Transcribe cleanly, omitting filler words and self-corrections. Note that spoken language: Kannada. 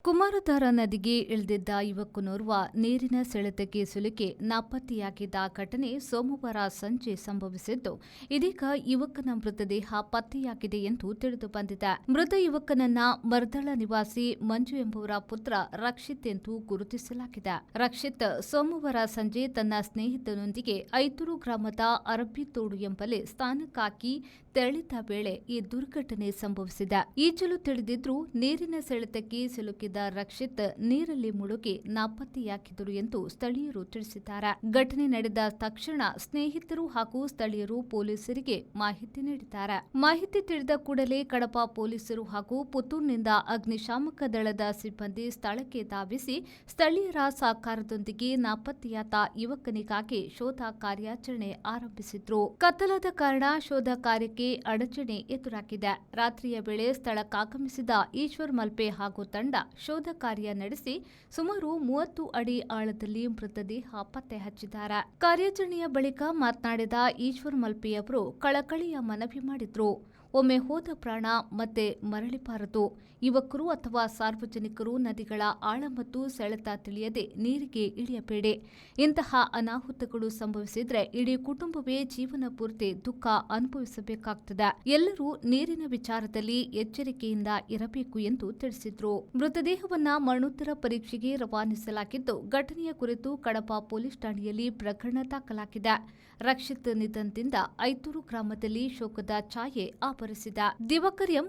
ಕುಮಾರಧಾರ ನದಿಗೆ ಇಳಿದಿದ್ದ ಯುವಕನೋರ್ವ ನೀರಿನ ಸೆಳೆತಕ್ಕೆ ಸಿಲುಕಿ ನಾಪತ್ತೆಯಾಗಿದ್ದ ಘಟನೆ ಸೋಮವಾರ ಸಂಜೆ ಸಂಭವಿಸಿದ್ದು, ಇದೀಗ ಯುವಕನ ಮೃತದೇಹ ಪತ್ತೆಯಾಗಿದೆ ಎಂದು ತಿಳಿದು ಬಂದಿದೆ. ಮೃತ ಯುವಕನನ್ನ ಮರ್ದಳ ನಿವಾಸಿ ಮಂಜು ಎಂಬುವರ ಪುತ್ರ ರಕ್ಷಿತ್ ಎಂದು ಗುರುತಿಸಲಾಗಿದೆ. ರಕ್ಷಿತ್ ಸೋಮವಾರ ಸಂಜೆ ತನ್ನ ಸ್ನೇಹಿತನೊಂದಿಗೆ ಐತೂರು ಗ್ರಾಮದ ಅರಬ್ಬಿತೋಡು ಎಂಬಲ್ಲಿ ಸ್ನಾನಕ್ಕಾಗಿ ತೆರಳಿದ್ದ ವೇಳೆ ಈ ದುರ್ಘಟನೆ ಸಂಭವಿಸಿದೆ. ಈಜಲು ತಿಳಿದಿದ್ರೂ ನೀರಿನ ಸೆಳೆತಕ್ಕೆ ಸಿಲುಕಿದ್ದ ರಕ್ಷಿತ್ ನೀರಲ್ಲಿ ಮುಳುಗಿ ನಾಪತ್ತೆಯಾಗಿದ್ದರು ಎಂದು ಸ್ಥಳೀಯರು ತಿಳಿಸಿದ್ದಾರೆ. ಘಟನೆ ನಡೆದ ತಕ್ಷಣ ಸ್ನೇಹಿತರು ಹಾಗೂ ಸ್ಥಳೀಯರು ಪೊಲೀಸರಿಗೆ ಮಾಹಿತಿ ನೀಡಿದ್ದಾರೆ. ಮಾಹಿತಿ ತಿಳಿದ ಕೂಡಲೇ ಕಡಪ ಪೊಲೀಸರು ಹಾಗೂ ಪುತ್ತೂರಿನಿಂದ ಅಗ್ನಿಶಾಮಕ ದಳದ ಸಿಬ್ಬಂದಿ ಸ್ಥಳಕ್ಕೆ ಧಾವಿಸಿ ಸ್ಥಳೀಯರ ಸಹಕಾರದೊಂದಿಗೆ ನಾಪತ್ತೆಯಾದ ಯುವಕನಿಗಾಗಿ ಶೋಧ ಕಾರ್ಯಾಚರಣೆ ಆರಂಭಿಸಿದ್ರು. ಕತ್ತಲಾದ ಕಾರಣ ಶೋಧ ಕಾರ್ಯಕ್ಕೆ ಅಡಚಣೆ ಎದುರಾಗಿದೆ. ರಾತ್ರಿಯ ವೇಳೆ ಸ್ಥಳಕ್ಕಾಗಮಿಸಿದ ಈಶ್ವರ್ ಮಲ್ಪೆ ಹಾಗೂ ತಂಡ ಶೋಧ ಕಾರ್ಯ ನಡೆಸಿ ಸುಮಾರು 30 ಅಡಿ ಆಳದಲ್ಲಿ ಮೃತದೇಹ ಪತ್ತೆ ಹಚ್ಚಿದ್ದಾರೆ. ಕಾರ್ಯಾಚರಣೆಯ ಬಳಿಕ ಮಾತನಾಡಿದ ಈಶ್ವರ್ ಮಲ್ಪೆಯವರು ಕಳಕಳಿಯ ಮನವಿ ಮಾಡಿದ್ರು. ಒಮ್ಮೆ ಹೋದ ಪ್ರಾಣ ಮತ್ತೆ ಮರಳಿಬಾರದು. ಯುವಕರು ಅಥವಾ ಸಾರ್ವಜನಿಕರು ನದಿಗಳ ಆಳ ಮತ್ತು ಸೆಳೆತ ತಿಳಿಯದೆ ನೀರಿಗೆ ಇಳಿಯಬೇಡಿ. ಇಂತಹ ಅನಾಹುತಗಳು ಸಂಭವಿಸಿದ್ರೆ ಇಡೀ ಕುಟುಂಬವೇ ಜೀವನ ಪೂರ್ತಿ ದುಃಖ ಅನುಭವಿಸಬೇಕಾಗುತ್ತದೆ. ಎಲ್ಲರೂ ನೀರಿನ ವಿಚಾರದಲ್ಲಿ ಎಚ್ಚರಿಕೆಯಿಂದ ಇರಬೇಕು ಎಂದು ತಿಳಿಸಿದ್ರು. ಮೃತದೇಹವನ್ನ ಮರಣೋತ್ತರ ಪರೀಕ್ಷೆಗೆ ರವಾನಿಸಲಾಗಿದ್ದು, ಘಟನೆಯ ಕುರಿತು ಕಡಪ ಪೊಲೀಸ್ ಠಾಣೆಯಲ್ಲಿ ಪ್ರಕರಣ ದಾಖಲಾಗಿದೆ. ರಕ್ಷಿತ್ ನಿಧನದಿಂದ ಐತೂರು ಗ್ರಾಮದಲ್ಲಿ ಶೋಕದ ಛಾಯೆ ಆವರಿಸಿದೆ. ದಿವಾಕರ್ ಎಂ